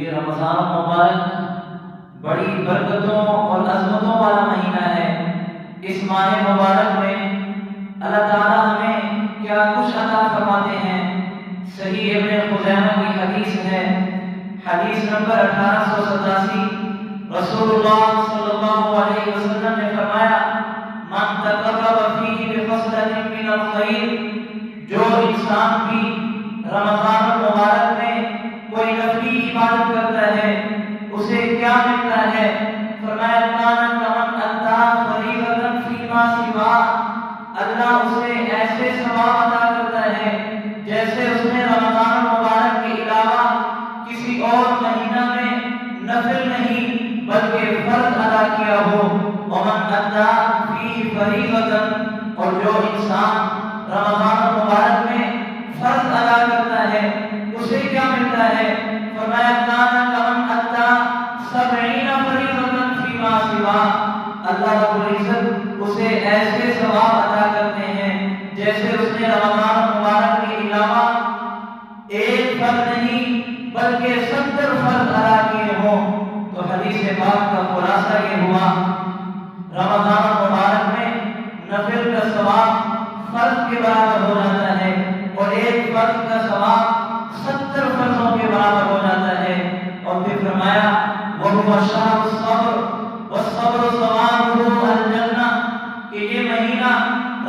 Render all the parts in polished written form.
یہ رمضان مبارک بڑی برکتوں اور عظمتوں والا مہینہ ہے۔ اس ماہ مبارک میں اللہ تعالیٰ ہمیں کیا کچھ عطا فرماتے ہیں۔ صحیح ابن خزیمہ کی حدیث ہے، حدیث نمبر 1887، رسول اللہ صلی اللہ علیہ وسلم نے فرمایا، من تقرب فیہ بخصلۃ من الخیر، جو انسان بھی رمضان المبارک میں کوئی نفلی عبادت کرتا ہے اسے کیا ملتا ہے؟ فرمایا کان کمن ادا فریضۃ فیما سوا، اللہ اسے ایسے ثواب عطا کرتا ہے جیسے اس نے رمضان المبارک کے علاوہ کسی اور مہینہ میں نفل نہیں بلکہ فرض ادا کیا ہو۔ ومن ادا فی فریضۃ، اور جو انسان رمضان المبارک میں فرض ادا کرتا ہے اسے کیا ملتا ہے؟ فرمایا کان کمن ادا 70 فریضۃ فیما سوا، اللہ رب العزت اسے ایسے ثواب عطا کرتے ہیں جیسے اس نے رمضان المبارک کے علاوہ ایک فرض نہیں بلکہ 70 فرض ادا کیے ہوں۔ تو حدیث پاک کا خلاصہ یہ ہوا، رمضان المبارک میں نفل کا ثواب فرض کے برابر ہو جاتا ہے اور ایک فرض کا ثواب 70 فرضوں کے برابر ہو جاتا ہے۔ اور پھر فرمایا وَهُوَ شَهْرُ الصَّبْرِ وَالصَّبْرُ ثَوَابُهُ الْجَنَّةُ، کہ یہ مہینہ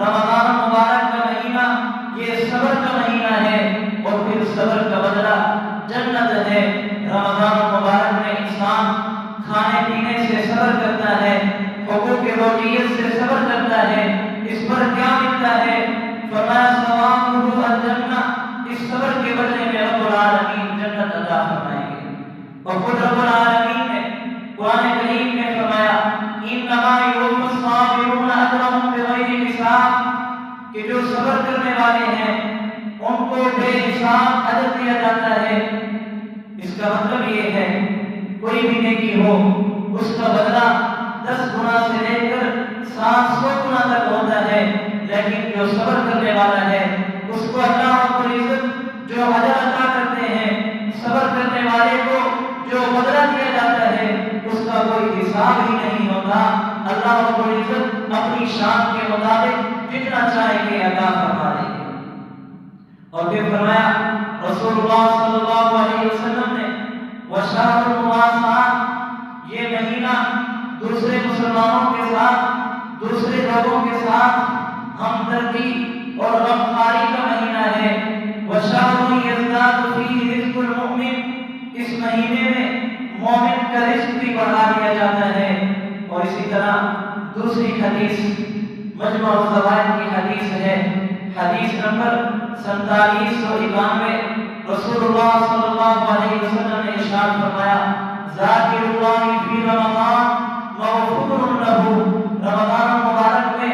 رمضان مبارک کا مہینہ یہ صبر کا مہینہ ہے اور پھر صبر کا بدلہ جنت ہے۔ رمضان مبارک میں انسان کھانے پینے سے صبر کرتا ہے، حقوق روٹیت سے صبر کرتا ہے، اس پر کیا ملتا ہے؟ فرمایا ثوابہ الجنہ، اس صبر کے بدلے میں رب العالمین جنت عطا فرمائیں گے۔ اور خود رب العالمین نے قرآن کریم میں فرمایا انما یوفی الصابرون اجرهم بغیر حساب، کہ جو صبر کرنے والے ہیں ان کو بے حساب اجر دیا جاتا ہے۔ اس کا مطلب یہ ہے کوئی بھی نیکی ہو اس کا بدلہ 10 گنا سے لے کر 700 گنا تک ہوتا ہے، لیکن جو صبر کرنے والا ہے اس کو اللہ رب العزت جو اجر عطا کرتے ہیں، صبر کرنے والے کو جو بدلہ دیا جاتا ہے اس کا کوئی حساب ہی نہیں ہوتا۔ اللہ رب العزت اپنی شان کے مطابق جتنا چاہیں گے عطا فرما دیں گے۔ اور پھر فرمایا رسول اللہ صلی اللہ علیہ وسلم نے وشہر المواساۃ، یہ مہینہ دوسرے مسلمانوں کے ساتھ، دوسرے لوگوں کے ساتھ ہمدردی اور غمخواری کا مہینہ ہے۔ وشہر یزداد فیہ رزق المؤمن، اس مہینے میں مومن کا رزق بھی بڑھا دیا جاتا ہے۔ اور اسی طرح دوسری حدیث مجمع الزوائد کی حدیث ہے، حدیث نمبر 4791، رسول اللہ صلی اللہ علیہ وسلم نے ارشاد فرمایا ذاکر اللہ فی رمضان مغفور لہ، رمضان مبارک میں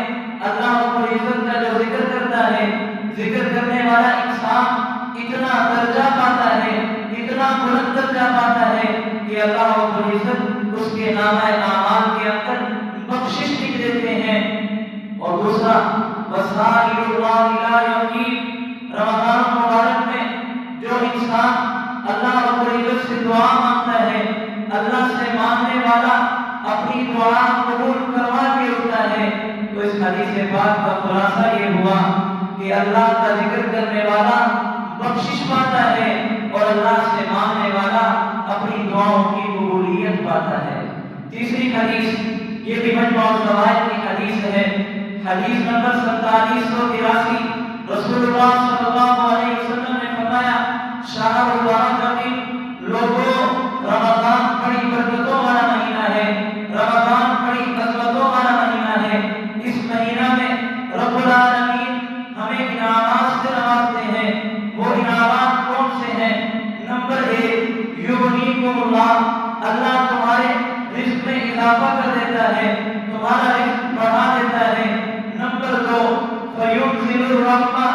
اللہ رب العزت کا جو ذکر کرتا ہے، ذکر کرنے والا انسان اتنا درجہ پاتا ہے، اتنا بلند درجہ پاتا ہے کہ اللہ رب العزت اس کے نامہ اعمال کے اندر بخشش لکھ دیتے ہیں۔ اور دوسرا وسائل اللہ لا یقین، رمضان مبارک میں جو انسان اللہ رب العزت سے دعا مانگتا ہے، اللہ سے مانگنے والا اپنی دعا قبول کروا کے ہوتا ہے۔ تو اس حدیث پاک کا خلاصہ یہ ہوا کہ اللہ کا ذکر کرنے والا بخشش پاتا ہے اور اللہ سے مانگنے والا اپنی دعاؤں کی قبولیت پاتا ہے۔ تیسری حدیث یہ بھی مجمع الزوائد کی حدیث ہے، حدیث نمبر 4783، رسول اللہ صلی اللہ علیہ وسلم نے فرمایا شہر البرکۃ، لوگوں رمضان بڑی برکتوں والا مہینہ ہے، رمضان بڑی عظمتوں والا مہینہ ہے۔ اس مہینہ میں رب العالمین ہمیں انعامات سے نوازتے ہیں۔ وہ انعامات کون سے ہیں؟ نمبر 1 یغنیکم اللہ، اللہ تمہارے رزق میں اضافہ کر دیتا ہے، تمہارا رزق بڑھا دیتا ہے۔ نمبر 2 فینزل الرحمہ،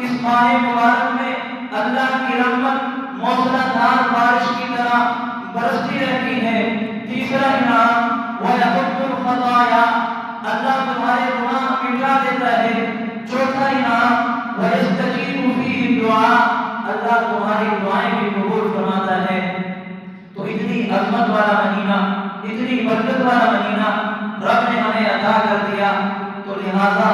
اس ماہ مبارک میں اللہ کی رحمت موسلا دھار بارش کی طرح برستی رہتی ہے۔ تیسرا انعام وَيَحُطُّ الْخَطَايَا، اللہ تمہارے گناہ مٹا دیتا ہے۔ چوتھا انعام وَيَسْتَجِيبُ فِيهِ الدُّعَاء، اللہ تمہاری دعائیں بھی قبول فرماتا ہے۔ عظمت والا مہینہ، اتنی برکت والا مہینہ رب نے ہمیں عطا کر دیا، تو لہذا